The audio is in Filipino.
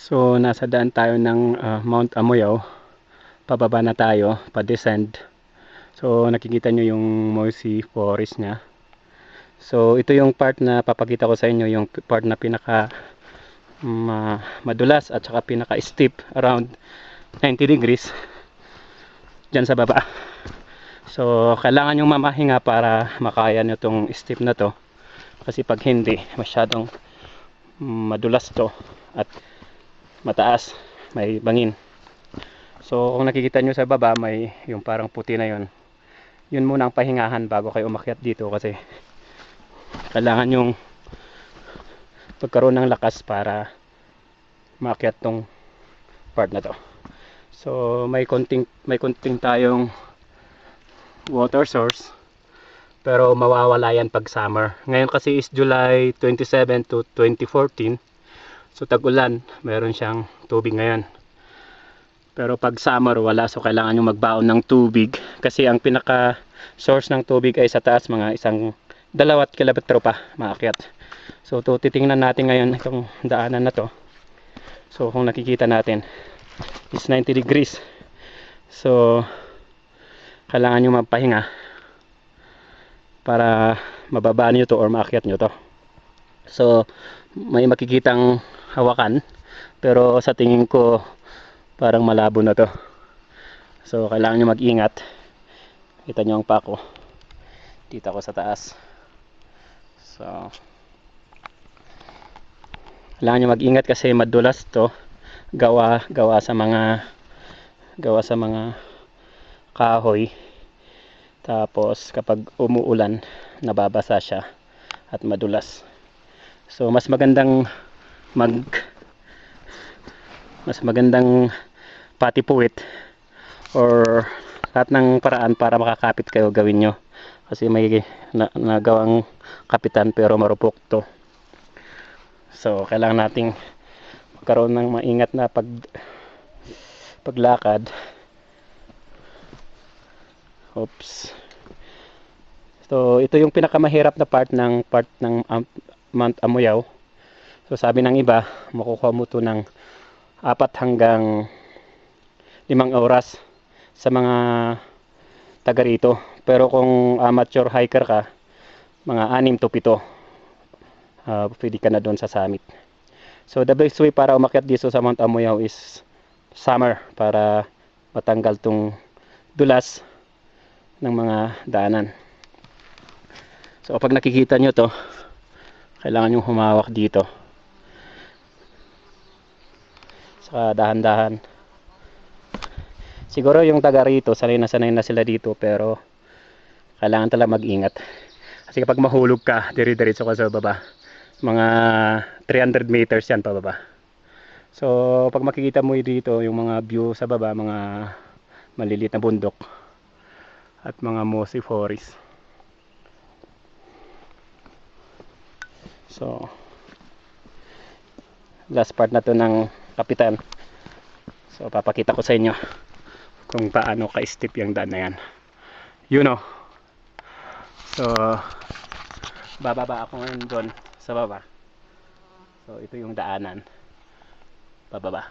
So nasa daan tayo ng Mount Amoyaw. Pababa na tayo, pa-descend. So nakikita nyo yung mossy forest nya. So ito yung part na papakita ko sa inyo, yung part na pinaka madulas at saka pinaka steep, around 90 degrees dyan sa baba. So kailangan yung mamahinga para makaya nyo tong steep na to, kasi pag hindi, masyadong madulas to at mataas, may bangin. So kung nakikita nyo sa baba, may yung parang puti na yun muna ang pahingahan bago kayo umakyat dito, kasi kailangan yung pagkaroon ng lakas para maakyat tong part na to. So may konting tayong water source, pero mawawala yan pag summer. Ngayon kasi is July 27 to 2014, so tag-ulan, meron siyang tubig ngayon. Pero pag summer wala, so kailangan nyo magbaon ng tubig, kasi ang pinaka source ng tubig ay sa taas, mga 1-2 kilometro pa maakyat. So titingnan natin ngayon itong daanan na to. So kung nakikita natin is 90 degrees, so kailangan nyo magpahinga para mababa nyo to or maakyat nyo to. So may makikitang hawakan, pero sa tingin ko parang malabo na to. So kailangan nyo mag-ingat. Kita nyo ang pako dito ako sa taas. So kailangan nyo mag-ingat kasi madulas to, gawa sa mga kahoy. Tapos kapag umuulan, nababasa siya at madulas. So mas magandang patipuwit or lahat ng paraan para makakapit kayo, gawin nyo, kasi may nagawang kapitan pero marupok to. So kailangan nating magkaroon ng maingat na paglakad. Oops. So ito yung pinakamahirap na part ng Mount Amoyaw. So sabi ng iba, makukuha mo to ng 4 hanggang 5 oras sa mga taga rito. Pero kung amateur hiker ka, mga 6 to 7 pwede ka na doon sa summit. So the best way para umakyat dito sa Mount Amoyaw is summer, para matanggal tong dulas ng mga daanan. So pag nakikita nyo to, kailangan yung humawak dito. Saka dahan-dahan. Siguro yung taga rito sanay na sila dito, pero kailangan talaga mag-ingat. Kasi kapag mahulog ka, dire-diretso ka sa baba. Mga 300 meters yan pababa. So pag makikita mo dito yung mga view sa baba, mga maliliit na bundok at mga mossy forest. So last part na to ng kapitan. So papakita ko sa inyo kung paano ka-steep yung daan na yan. You know. So bababa ako ngayon doon sa baba. So ito yung daanan pababa.